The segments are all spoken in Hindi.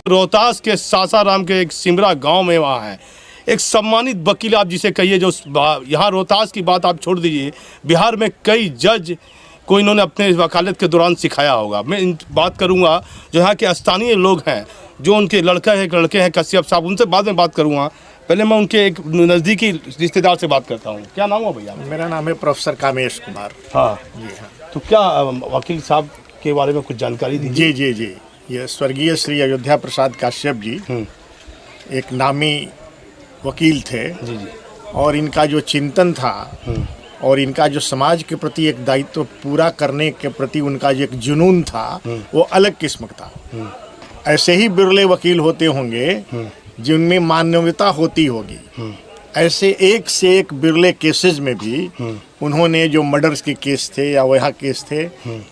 रोहतास के सासाराम के एक सिमरा गांव में वहाँ है एक सम्मानित वकील, आप जिसे कहिए, जो यहाँ रोहतास की बात आप छोड़ दीजिए, बिहार में कई जज को इन्होंने अपने वकालत के दौरान सिखाया होगा। मैं बात करूँगा जो यहाँ के स्थानीय लोग हैं, जो उनके लड़के हैं कश्यप साहब, उनसे बाद में बात करूँगा। पहले मैं उनके एक नज़दीकी रिश्तेदार से बात करता हूँ। क्या नाम है भैया? मेरा नाम है प्रोफेसर कामेश कुमार। हाँ जी हाँ। तो क्या वकील साहब के बारे में कुछ जानकारी दीजिए। जी जी जी, ये स्वर्गीय श्री अयोध्या प्रसाद कश्यप जी एक नामी वकील थे जी जी, और इनका जो चिंतन था और इनका जो समाज के प्रति एक दायित्व पूरा करने के प्रति उनका जो एक जुनून था वो अलग किस्म का था। ऐसे ही बिरले वकील होते होंगे जिनमें मानवता होती होगी। ऐसे एक से एक बिरले केसेस में भी उन्होंने जो मर्डर्स के केस थे या वह केस थे,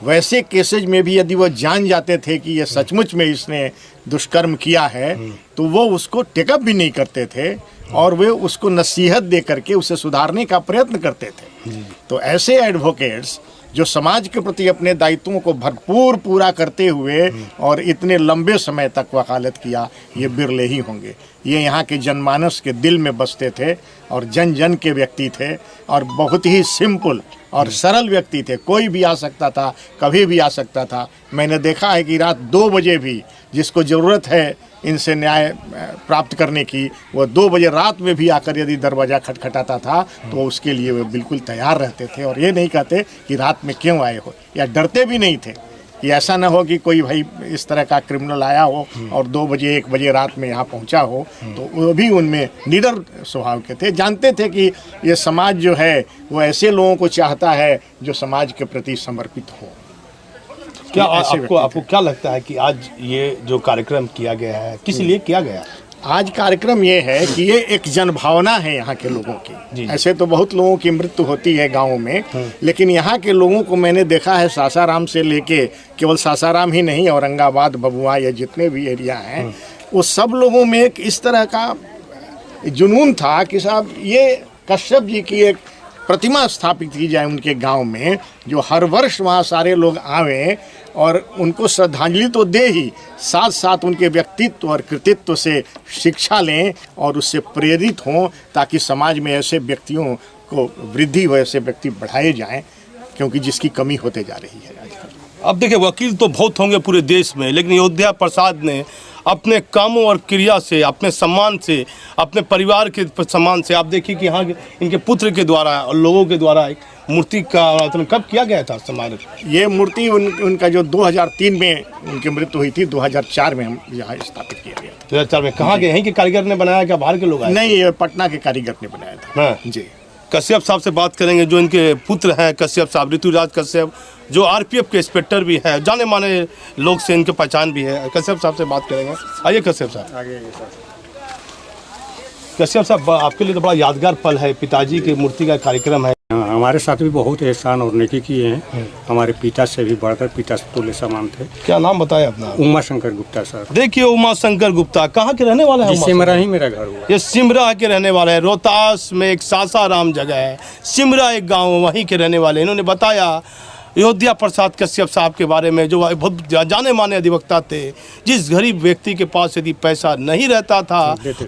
वैसे केसेस में भी यदि वो जान जाते थे कि ये सचमुच में इसने दुष्कर्म किया है तो वो उसको टेकअप भी नहीं करते थे और वे उसको नसीहत दे करके उसे सुधारने का प्रयत्न करते थे। तो ऐसे एडवोकेट्स जो समाज के प्रति अपने दायित्वों को भरपूर पूरा करते हुए और इतने लंबे समय तक वकालत किया, ये बिरले ही होंगे। ये यहाँ के जनमानस के दिल में बसते थे और जन जन के व्यक्ति थे और बहुत ही सिंपल और सरल व्यक्ति थे। कोई भी आ सकता था, कभी भी आ सकता था। मैंने देखा है कि रात 2 बजे भी जिसको ज़रूरत है इनसे न्याय प्राप्त करने की, वो 2 बजे रात में भी आकर यदि दरवाज़ा खटखटाता था तो उसके लिए वे बिल्कुल तैयार रहते थे और ये नहीं कहते कि रात में क्यों आए हो, या डरते भी नहीं थे कि ऐसा ना हो कि कोई भाई इस तरह का क्रिमिनल आया हो और 2 बजे 1 बजे रात में यहाँ पहुँचा हो। तो वो भी उनमें निडर स्वभाव के थे, जानते थे कि ये समाज जो है वो ऐसे लोगों को चाहता है जो समाज के प्रति समर्पित हो। क्या आपको क्या लगता है कि आज ये जो कार्यक्रम किया गया है किस लिए किया गया? आज कार्यक्रम ये है कि ये एक जनभावना है यहाँ के लोगों की। ऐसे तो बहुत लोगों की मृत्यु होती है गाँव में, लेकिन यहाँ के लोगों को मैंने देखा है सासाराम से लेके, केवल सासाराम ही नहीं, औरंगाबाद, भभुआ, या जितने भी एरिया हैं, वो सब लोगों में एक इस तरह का जुनून था कि साहब ये कश्यप जी की एक प्रतिमा स्थापित की जाए उनके गांव में, जो हर वर्ष वहाँ सारे लोग आवें और उनको श्रद्धांजलि तो दे ही, साथ साथ उनके व्यक्तित्व और कृतित्व से शिक्षा लें और उससे प्रेरित हों, ताकि समाज में ऐसे व्यक्तियों को वृद्धि हो, ऐसे व्यक्ति बढ़ाए जाएं, क्योंकि जिसकी कमी होते जा रही है आजकल। अब देखिए, वकील तो बहुत होंगे पूरे देश में, लेकिन अयोध्या प्रसाद ने अपने कामों और क्रिया से, अपने सम्मान से, अपने परिवार के सम्मान से, आप देखिए कि यहाँ इनके पुत्र के द्वारा और लोगों के द्वारा एक मूर्ति का अनावरण कब किया गया था समारोह? ये मूर्ति उनका जो 2003 में उनकी मृत्यु हुई थी, 2004 में हम यहाँ स्थापित किया गया था। 2004 में कहाँ के? यहीं के कारीगर ने बनाया, क्या बाहर के लोग आए? नहीं, ये पटना के कारीगर ने बनाया था। हाँ जी। कश्यप साहब से बात करेंगे, जो इनके पुत्र हैं कश्यप साहब, ऋतुराज कश्यप, जो आरपीएफ के इंस्पेक्टर भी हैं, जाने माने लोग से इनके पहचान भी है। कश्यप साहब से बात करेंगे। आइए कश्यप साहब। आगे कश्यप साहब, आपके लिए तो बड़ा यादगार पल है, पिताजी की मूर्ति का कार्यक्रम है। हमारे साथ भी बहुत एहसान और नेकी किए हैं। हमारे पिता से भी बढ़कर पिता तुल्य समान थे। क्या नाम बताया अपना? उमा शंकर गुप्ता सर। देखिए, उमा शंकर गुप्ता कहाँ के रहने वाले हैं? सिमरा ही मेरा घर हुआ। ये सिमरा के रहने वाले हैं। रोहतास में एक सासाराम जगह है, सिमरा एक गाँव, वहीं के रहने वाले। इन्होंने बताया अयोध्या प्रसाद कश्यप साहब के बारे में, जो बहुत जाने माने अधिवक्ता थे। जिस गरीब व्यक्ति के पास यदि पैसा नहीं रहता था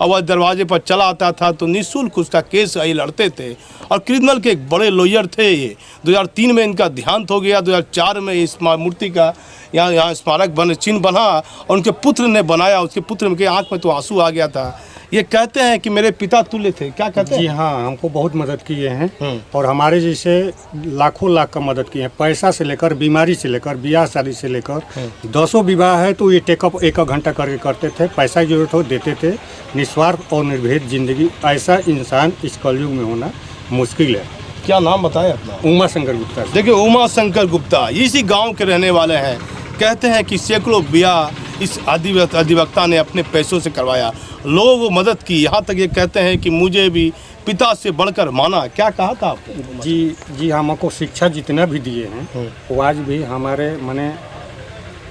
और वह दरवाजे पर चला आता था तो निःशुल्क उसका केस ये लड़ते थे, और क्रिमिनल के एक बड़े लॉयर थे ये। 2003 में इनका देहांत हो गया। 2004 में इस मूर्ति का यहाँ स्मारक चिन्ह बना और उनके पुत्र ने बनाया। उसके पुत्र के आँख में तो आंसू आ गया था। ये कहते हैं कि मेरे पिता तुल्य थे। क्या कहते हैं? जी हाँ, हमको बहुत मदद किए हैं और हमारे जैसे लाखों लाख का मदद किए हैं। पैसा से लेकर, बीमारी से लेकर, ब्याह शादी से लेकर, 200 विवाह है तो ये टेकअप 1 घंटा करके करते थे। पैसा की जरूरत हो देते थे। निस्वार्थ और निर्भेद जिंदगी, ऐसा इंसान इस कलयुग में होना मुश्किल है। क्या नाम बताएं अपना? उमा शंकर गुप्ता। देखिए, उमा शंकर गुप्ता इसी गाँव के रहने वाले हैं। कहते हैं कि सैकड़ों ब्याह इस अधिवक्ता ने अपने पैसों से करवाया, लोगों को मदद की। यहाँ तक ये कहते हैं कि मुझे भी पिता से बढ़कर माना। क्या कहा था आपको? जी, हमको शिक्षा जितना भी दिए हैं वो आज भी हमारे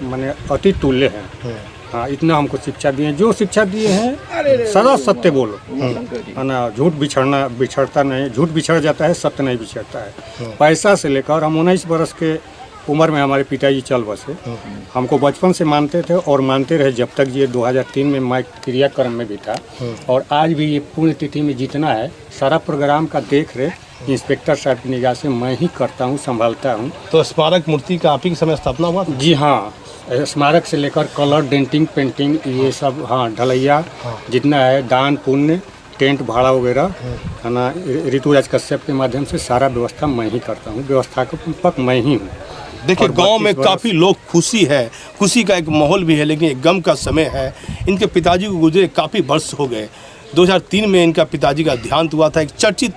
मने अति तुल्य हैं। हाँ, इतना हमको शिक्षा दिए। जो शिक्षा दिए हैं, सदा सत्य बोलो, है ना। झूठ बिछड़ता नहीं, झूठ बिछड़ जाता है, सत्य नहीं बिछड़ता है। पैसा से लेकर हम 19 बरस के उम्र में हमारे पिताजी चल बसे। हमको बचपन से मानते थे और मानते रहे जब तक ये 2003 में मैं क्रियाक्रम में भी था। और आज भी ये पुण्यतिथि में जितना है सारा प्रोग्राम का देख रेख इंस्पेक्टर साहब की निगाह से मैं ही करता हूँ, संभालता हूँ। तो स्मारक मूर्ति का आप ही के समय स्थापना हुआ था? जी हाँ, स्मारक से लेकर कलर, डेंटिंग, पेंटिंग, ये सब, हाँ, ढलैया जितना है, दान पुण्य, टेंट भाड़ा वगैरह, है ना, ऋतुराज कश्यप के माध्यम से सारा व्यवस्था मैं ही करता हूँ, व्यवस्थापक मैं ही हूँ। देखिए गांव में काफ़ी लोग खुशी है, खुशी का एक माहौल भी है, लेकिन एक गम का समय है। इनके पिताजी को गुजरे काफ़ी वर्ष हो गए। 2003 में इनका पिताजी का देहांत हुआ था। एक चर्चित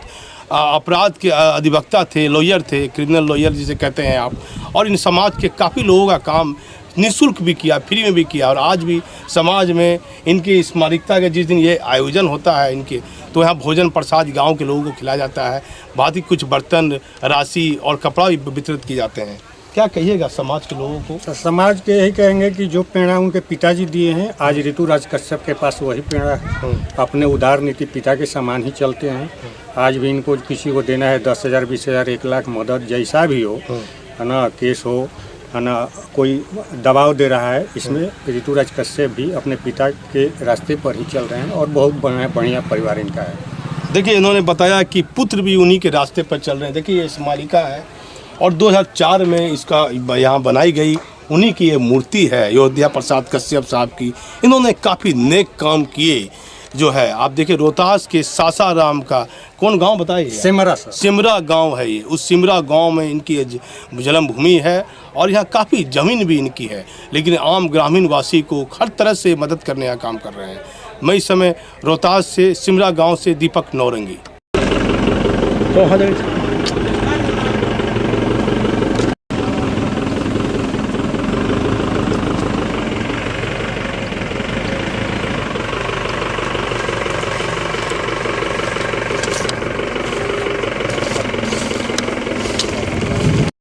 अपराध के अधिवक्ता थे, लॉयर थे, क्रिमिनल लॉयर जिसे कहते हैं आप। और इन समाज के काफ़ी लोगों का काम निःशुल्क भी किया, फ्री में भी किया। और आज भी समाज में इनकी स्मारिकता के जिस दिन ये आयोजन होता है इनके, तो यहाँ भोजन प्रसाद गांव के लोगों को खिलाया जाता है। बाद ही कुछ बर्तन, राशि और कपड़ा भी वितरित किए जाते हैं। क्या कहिएगा समाज के लोगों को? समाज के यही कहेंगे कि जो प्रेरणा उनके पिताजी दिए हैं, आज ऋतुराज कश्यप के पास वही प्रेरणा है। अपने उदार नीति पिता के समान ही चलते हैं। आज भी इनको किसी को देना है 10,000, 20,000, 1 लाख मदद, जैसा भी हो, है ना, केस हो, है ना, कोई दबाव दे रहा है, इसमें ऋतुराज कश्यप भी अपने पिता के रास्ते पर ही चल रहे हैं और बहुत बढ़िया परिवार इनका है। देखिए इन्होंने बताया कि पुत्र भी उन्हीं के रास्ते पर चल रहे हैं। देखिए ये स्मारिका है और 2004 में इसका यहाँ बनाई गई, उन्हीं की ये मूर्ति है, अयोध्या प्रसाद कश्यप साहब की। इन्होंने काफ़ी नेक काम किए जो है। आप देखिए रोहतास के सासाराम का कौन गांव बताइए? सिमरा सर। सिमरा गांव है ये। उस सिमरा गांव में इनकी जन्मभूमि है और यहाँ काफ़ी ज़मीन भी इनकी है, लेकिन आम ग्रामीण वासी को हर तरह से मदद करने का काम कर रहे हैं। मैं इस समय रोहतास से सिमरा गांव से दीपक नौरंगी। तो